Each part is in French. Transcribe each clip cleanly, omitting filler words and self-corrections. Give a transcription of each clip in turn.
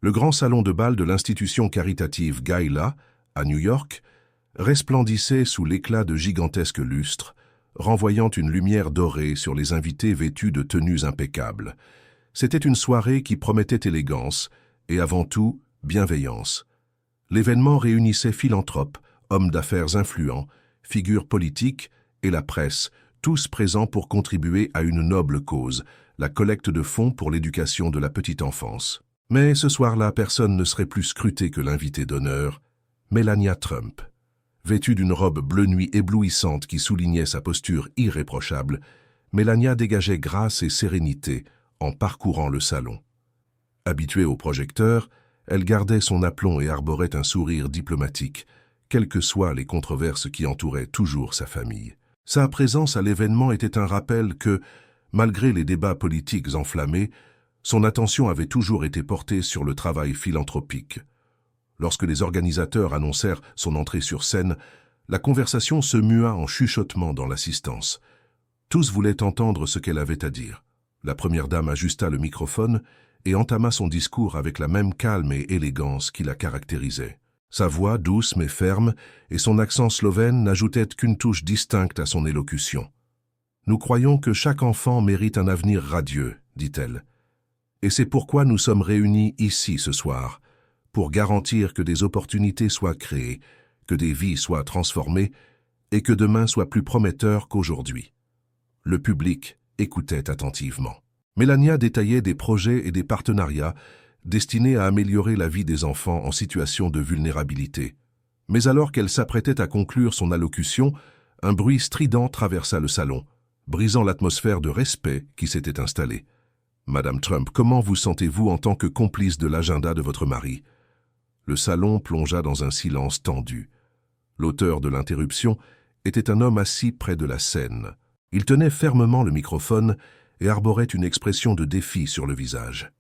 Le grand salon de bal de l'institution caritative Guyla, à New York, resplendissait sous l'éclat de gigantesques lustres, renvoyant une lumière dorée sur les invités vêtus de tenues impeccables. C'était une soirée qui promettait élégance et avant tout bienveillance. L'événement réunissait philanthropes, hommes d'affaires influents, figures politiques et la presse, tous présents pour contribuer à une noble cause, la collecte de fonds pour l'éducation de la petite enfance. Mais ce soir-là, personne ne serait plus scruté que l'invité d'honneur, Melania Trump. Vêtue d'une robe bleu nuit éblouissante qui soulignait sa posture irréprochable, Melania dégageait grâce et sérénité en parcourant le salon. Habituée au projecteur, elle gardait son aplomb et arborait un sourire diplomatique, quelles que soient les controverses qui entouraient toujours sa famille. Sa présence à l'événement était un rappel que, malgré les débats politiques enflammés, son attention avait toujours été portée sur le travail philanthropique. Lorsque les organisateurs annoncèrent son entrée sur scène, la conversation se mua en chuchotement dans l'assistance. Tous voulaient entendre ce qu'elle avait à dire. La première dame ajusta le microphone et entama son discours avec la même calme et élégance qui la caractérisait. Sa voix, douce mais ferme, et son accent slovène n'ajoutaient qu'une touche distincte à son élocution. « Nous croyons que chaque enfant mérite un avenir radieux, dit-elle. Et c'est pourquoi nous sommes réunis ici ce soir, pour garantir que des opportunités soient créées, que des vies soient transformées et que demain soit plus prometteur qu'aujourd'hui. » Le public écoutait attentivement. Melania détaillait des projets et des partenariats destinés à améliorer la vie des enfants en situation de vulnérabilité. Mais alors qu'elle s'apprêtait à conclure son allocution, un bruit strident traversa le salon, brisant l'atmosphère de respect qui s'était installée. « Madame Trump, comment vous sentez-vous en tant que complice de l'agenda de votre mari ?» Le salon plongea dans un silence tendu. L'auteur de l'interruption était un homme assis près de la scène. Il tenait fermement le microphone et arborait une expression de défi sur le visage.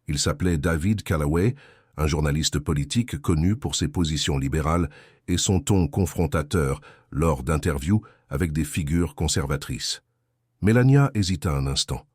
Il s'appelait David Callaway, un journaliste politique connu pour ses positions libérales et son ton confrontateur lors d'interviews avec des figures conservatrices. Melania hésita un instant.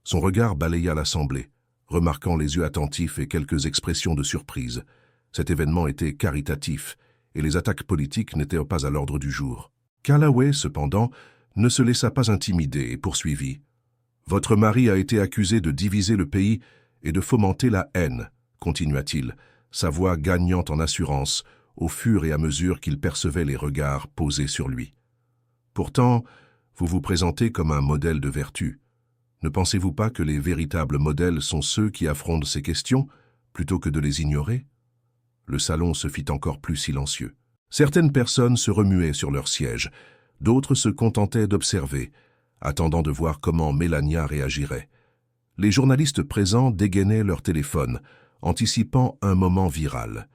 Son regard balaya l'assemblée, remarquant les yeux attentifs et quelques expressions de surprise. Cet événement était caritatif et les attaques politiques n'étaient pas à l'ordre du jour. Callaway, cependant, ne se laissa pas intimider et poursuivit. « Votre mari a été accusé de diviser le pays et de fomenter la haine, continua-t-il, sa voix gagnant en assurance au fur et à mesure qu'il percevait les regards posés sur lui. Pourtant, vous vous présentez comme un modèle de vertu. Ne pensez-vous pas que les véritables modèles sont ceux qui affrontent ces questions, plutôt que de les ignorer ?» Le salon se fit encore plus silencieux. Certaines personnes se remuaient sur leur siège, d'autres se contentaient d'observer, attendant de voir comment Melania réagirait. Les journalistes présents dégainaient leur téléphone, anticipant un moment viral.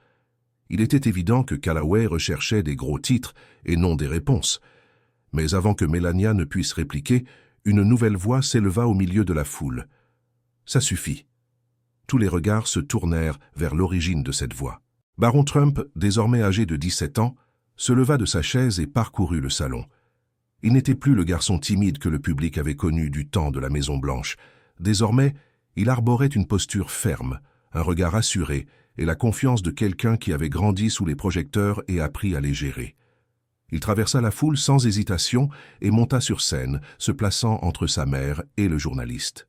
Il était évident que Callaway recherchait des gros titres et non des réponses. Mais avant que Melania ne puisse répliquer, une nouvelle voix s'éleva au milieu de la foule. Ça suffit. Tous les regards se tournèrent vers l'origine de cette voix. Baron Trump, désormais âgé de 17 ans, se leva de sa chaise et parcourut le salon. Il n'était plus le garçon timide que le public avait connu du temps de la Maison-Blanche. Désormais, il arborait une posture ferme, un regard assuré et la confiance de quelqu'un qui avait grandi sous les projecteurs et appris à les gérer. Il traversa la foule sans hésitation et monta sur scène, se plaçant entre sa mère et le journaliste.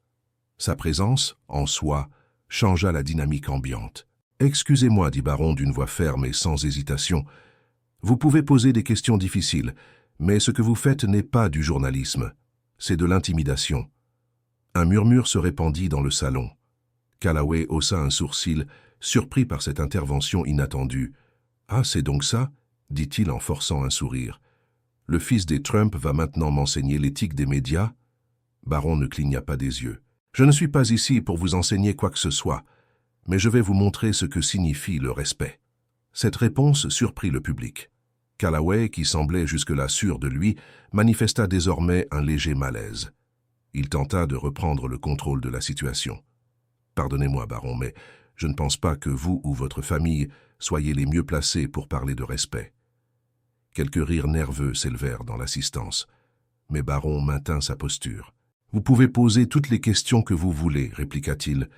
Sa présence, en soi, changea la dynamique ambiante. « Excusez-moi, dit Baron d'une voix ferme et sans hésitation. Vous pouvez poser des questions difficiles, mais ce que vous faites n'est pas du journalisme, c'est de l'intimidation. » Un murmure se répandit dans le salon. Callaway haussa un sourcil, surpris par cette intervention inattendue. « Ah, c'est donc ça ?» dit-il en forçant un sourire. « Le fils des Trump va maintenant m'enseigner l'éthique des médias ?» Baron ne cligna pas des yeux. « Je ne suis pas ici pour vous enseigner quoi que ce soit, mais je vais vous montrer ce que signifie le respect. » Cette réponse surprit le public. Callaway, qui semblait jusque-là sûr de lui, manifesta désormais un léger malaise. Il tenta de reprendre le contrôle de la situation. « Pardonnez-moi, Baron, mais je ne pense pas que vous ou votre famille soyez les mieux placés pour parler de respect. » Quelques rires nerveux s'élevèrent dans l'assistance, mais Baron maintint sa posture. « Vous pouvez poser toutes les questions que vous voulez, répliqua-t-il.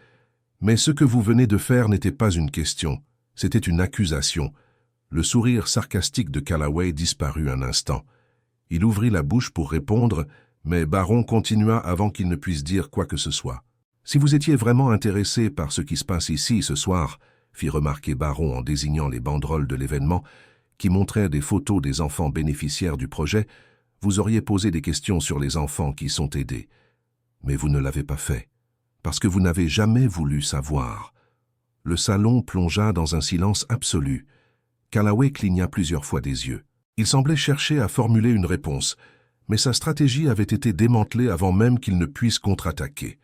Mais ce que vous venez de faire n'était pas une question, c'était une accusation. Le sourire sarcastique de Callaway disparut un instant. Il ouvrit la bouche pour répondre, mais Baron continua avant qu'il ne puisse dire quoi que ce soit. « Si vous étiez vraiment intéressé par ce qui se passe ici ce soir, » fit remarquer Baron en désignant les banderoles de l'événement, qui montraient des photos des enfants bénéficiaires du projet, vous auriez posé des questions sur les enfants qui sont aidés. Mais vous ne l'avez pas fait, parce que vous n'avez jamais voulu savoir. Le salon plongea dans un silence absolu. Callaway cligna plusieurs fois des yeux. Il semblait chercher à formuler une réponse, mais sa stratégie avait été démantelée avant même qu'il ne puisse contre-attaquer.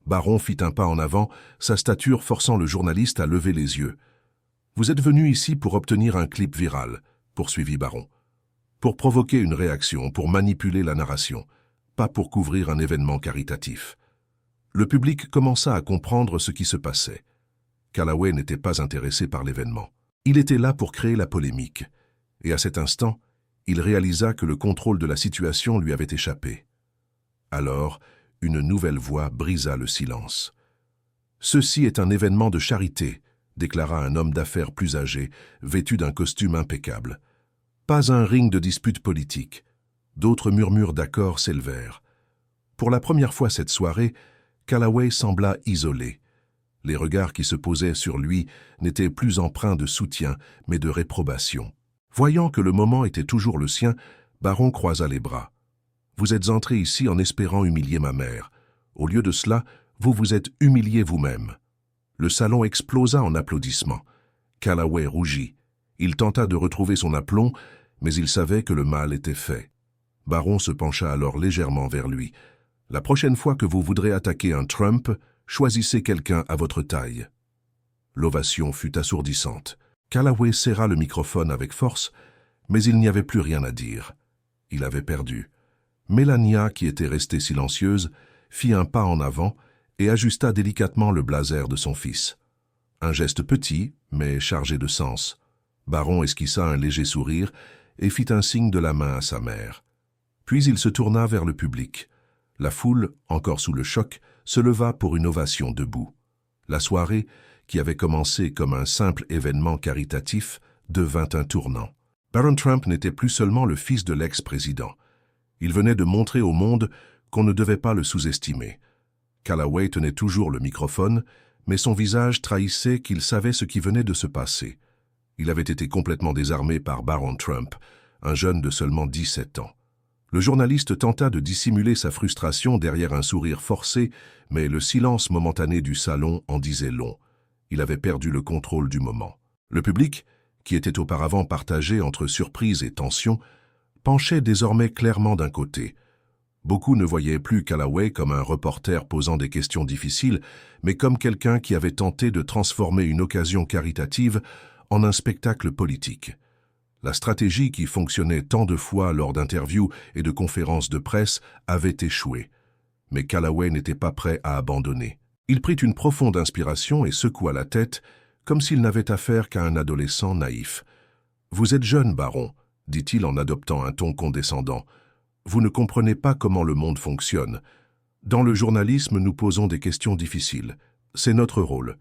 Baron fit un pas en avant, sa stature forçant le journaliste à lever les yeux. « Vous êtes venu ici pour obtenir un clip viral, » poursuivit Baron. « Pour provoquer une réaction, pour manipuler la narration, pas pour couvrir un événement caritatif. » Le public commença à comprendre ce qui se passait. Callaway n'était pas intéressé par l'événement. Il était là pour créer la polémique. Et à cet instant, il réalisa que le contrôle de la situation lui avait échappé. Alors, une nouvelle voix brisa le silence. « Ceci est un événement de charité, » déclara un homme d'affaires plus âgé, vêtu d'un costume impeccable. « Pas un ring de dispute politique. » D'autres murmures d'accord s'élevèrent. Pour la première fois cette soirée, Callaway sembla isolé. Les regards qui se posaient sur lui n'étaient plus empreints de soutien, mais de réprobation. Voyant que le moment était toujours le sien, Baron croisa les bras. « Vous êtes entré ici en espérant humilier ma mère. Au lieu de cela, vous vous êtes humilié vous-même. » Le salon explosa en applaudissements. Callaway rougit. Il tenta de retrouver son aplomb, mais il savait que le mal était fait. Baron se pencha alors légèrement vers lui. « La prochaine fois que vous voudrez attaquer un Trump, choisissez quelqu'un à votre taille. » L'ovation fut assourdissante. Callaway serra le microphone avec force, mais il n'y avait plus rien à dire. Il avait perdu. Melania, qui était restée silencieuse, fit un pas en avant et ajusta délicatement le blazer de son fils. Un geste petit, mais chargé de sens. Baron esquissa un léger sourire et fit un signe de la main à sa mère. Puis il se tourna vers le public. La foule, encore sous le choc, se leva pour une ovation debout. La soirée, qui avait commencé comme un simple événement caritatif, devint un tournant. Baron Trump n'était plus seulement le fils de l'ex-président. Il venait de montrer au monde qu'on ne devait pas le sous-estimer. Callaway tenait toujours le microphone, mais son visage trahissait qu'il savait ce qui venait de se passer. Il avait été complètement désarmé par Baron Trump, un jeune de seulement 17 ans. Le journaliste tenta de dissimuler sa frustration derrière un sourire forcé, mais le silence momentané du salon en disait long. Il avait perdu le contrôle du moment. Le public, qui était auparavant partagé entre surprise et tension, penchait désormais clairement d'un côté. Beaucoup ne voyaient plus Callaway comme un reporter posant des questions difficiles, mais comme quelqu'un qui avait tenté de transformer une occasion caritative en un spectacle politique. La stratégie qui fonctionnait tant de fois lors d'interviews et de conférences de presse avait échoué. Mais Callaway n'était pas prêt à abandonner. Il prit une profonde inspiration et secoua la tête, comme s'il n'avait affaire qu'à un adolescent naïf. « Vous êtes jeune, Baron, » dit-il en adoptant un ton condescendant. « Vous ne comprenez pas comment le monde fonctionne. Dans le journalisme, nous posons des questions difficiles. C'est notre rôle. »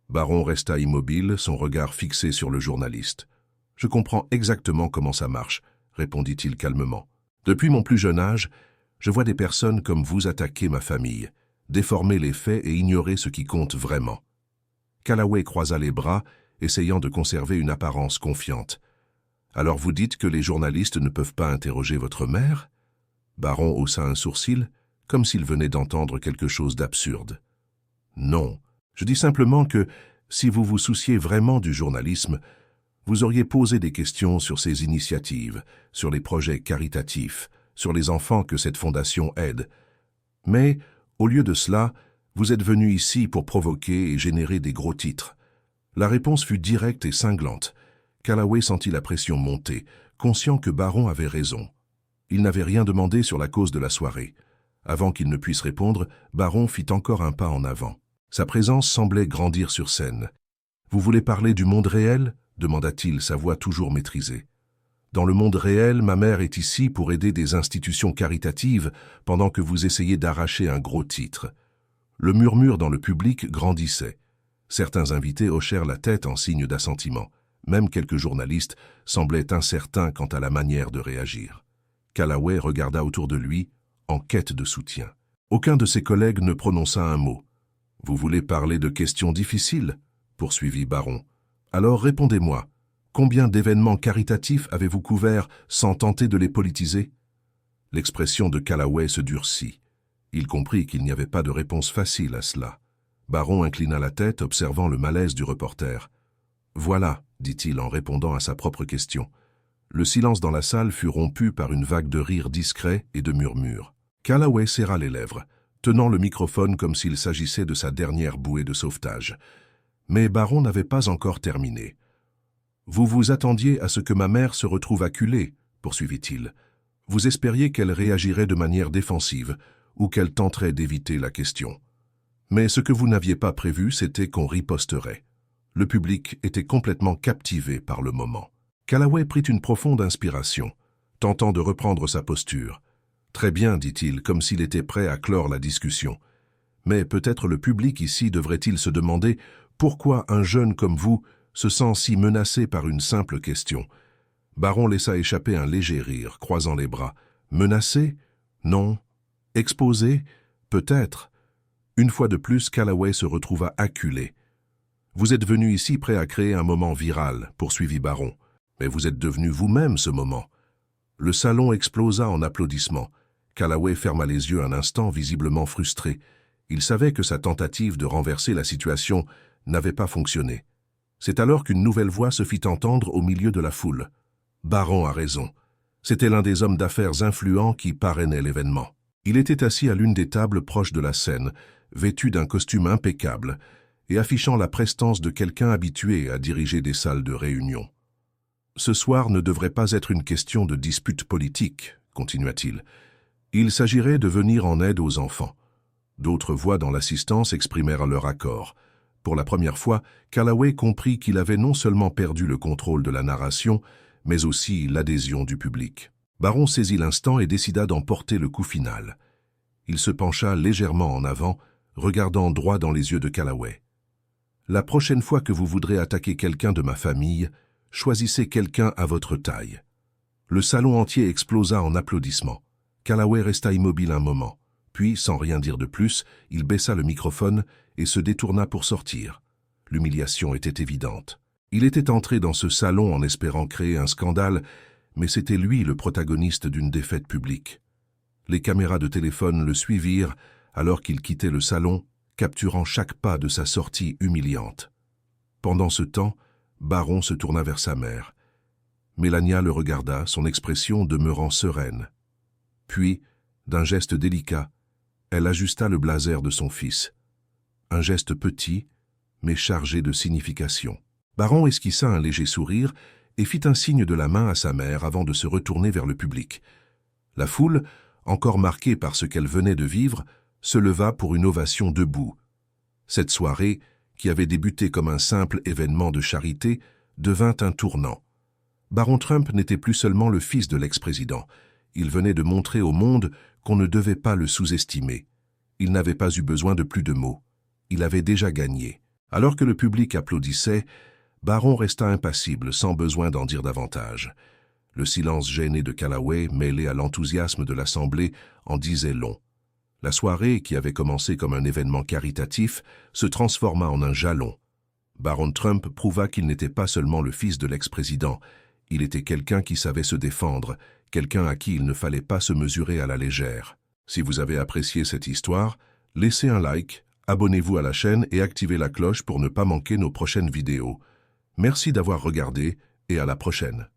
Baron resta immobile, son regard fixé sur le journaliste. « Je comprends exactement comment ça marche, » répondit-il calmement. « Depuis mon plus jeune âge, je vois des personnes comme vous attaquer ma famille, déformer les faits et ignorer ce qui compte vraiment. » Callaway croisa les bras, essayant de conserver une apparence confiante. « Alors vous dites que les journalistes ne peuvent pas interroger votre mère ?» Baron haussa un sourcil, comme s'il venait d'entendre quelque chose d'absurde. « Non, je dis simplement que, si vous vous souciez vraiment du journalisme, vous auriez posé des questions sur ces initiatives, sur les projets caritatifs, sur les enfants que cette fondation aide. Mais, au lieu de cela, vous êtes venu ici pour provoquer et générer des gros titres. » La réponse fut directe et cinglante. Callaway sentit la pression monter, conscient que Baron avait raison. Il n'avait rien demandé sur la cause de la soirée. Avant qu'il ne puisse répondre, Baron fit encore un pas en avant. Sa présence semblait grandir sur scène. « Vous voulez parler du monde réel ?» demanda-t-il, sa voix toujours maîtrisée. « Dans le monde réel, ma mère est ici pour aider des institutions caritatives pendant que vous essayez d'arracher un gros titre. » Le murmure dans le public grandissait. Certains invités hochèrent la tête en signe d'assentiment. Même quelques journalistes semblaient incertains quant à la manière de réagir. Callaway regarda autour de lui, en quête de soutien. Aucun de ses collègues ne prononça un mot. « Vous voulez parler de questions difficiles ?» poursuivit Baron. « Alors répondez-moi. Combien d'événements caritatifs avez-vous couverts sans tenter de les politiser ?» L'expression de Callaway se durcit. Il comprit qu'il n'y avait pas de réponse facile à cela. Baron inclina la tête, observant le malaise du reporter. « Voilà », dit-il en répondant à sa propre question. Le silence dans la salle fut rompu par une vague de rires discrets et de murmures. Callaway serra les lèvres, tenant le microphone comme s'il s'agissait de sa dernière bouée de sauvetage. Mais Baron n'avait pas encore terminé. « Vous vous attendiez à ce que ma mère se retrouve acculée, » poursuivit-il. « Vous espériez qu'elle réagirait de manière défensive ou qu'elle tenterait d'éviter la question. Mais ce que vous n'aviez pas prévu, c'était qu'on riposterait. Le public était complètement captivé par le moment. » Callaway prit une profonde inspiration, tentant de reprendre sa posture. « Très bien, dit-il, comme s'il était prêt à clore la discussion. Mais peut-être le public ici devrait-il se demander pourquoi un jeune comme vous se sent si menacé par une simple question. » Baron laissa échapper un léger rire, croisant les bras. « Menacé? Non. Exposé? Peut-être. » Une fois de plus, Callaway se retrouva acculé. « Vous êtes venu ici prêt à créer un moment viral, » poursuivit Baron. « Mais vous êtes devenu vous-même ce moment. » Le salon explosa en applaudissements. Callaway ferma les yeux un instant, visiblement frustré. Il savait que sa tentative de renverser la situation n'avait pas fonctionné. C'est alors qu'une nouvelle voix se fit entendre au milieu de la foule. Baron a raison. C'était l'un des hommes d'affaires influents qui parrainait l'événement. Il était assis à l'une des tables proches de la scène, vêtu d'un costume impeccable et affichant la prestance de quelqu'un habitué à diriger des salles de réunion. « Ce soir ne devrait pas être une question de dispute politique, » continua-t-il. « Il s'agirait de venir en aide aux enfants. » D'autres voix dans l'assistance exprimèrent leur accord. Pour la première fois, Callaway comprit qu'il avait non seulement perdu le contrôle de la narration, mais aussi l'adhésion du public. Baron saisit l'instant et décida d'en porter le coup final. Il se pencha légèrement en avant, regardant droit dans les yeux de Callaway. « La prochaine fois que vous voudrez attaquer quelqu'un de ma famille, choisissez quelqu'un à votre taille. » Le salon entier explosa en applaudissements. Callaway resta immobile un moment. Puis, sans rien dire de plus, il baissa le microphone et se détourna pour sortir. L'humiliation était évidente. Il était entré dans ce salon en espérant créer un scandale, mais c'était lui le protagoniste d'une défaite publique. Les caméras de téléphone le suivirent alors qu'il quittait le salon, capturant chaque pas de sa sortie humiliante. Pendant ce temps, Baron se tourna vers sa mère. Mélania le regarda, son expression demeurant sereine. Puis, d'un geste délicat, elle ajusta le blazer de son fils. Un geste petit, mais chargé de signification. Baron esquissa un léger sourire et fit un signe de la main à sa mère avant de se retourner vers le public. La foule, encore marquée par ce qu'elle venait de vivre, se leva pour une ovation debout. Cette soirée, qui avait débuté comme un simple événement de charité, devint un tournant. Baron Trump n'était plus seulement le fils de l'ex-président. Il venait de montrer au monde qu'on ne devait pas le sous-estimer. Il n'avait pas eu besoin de plus de mots. Il avait déjà gagné. Alors que le public applaudissait, Baron resta impassible, sans besoin d'en dire davantage. Le silence gêné de Callaway, mêlé à l'enthousiasme de l'Assemblée, en disait long. La soirée, qui avait commencé comme un événement caritatif, se transforma en un jalon. Baron Trump prouva qu'il n'était pas seulement le fils de l'ex-président. Il était quelqu'un qui savait se défendre, quelqu'un à qui il ne fallait pas se mesurer à la légère. Si vous avez apprécié cette histoire, laissez un like, abonnez-vous à la chaîne et activez la cloche pour ne pas manquer nos prochaines vidéos. Merci d'avoir regardé et à la prochaine.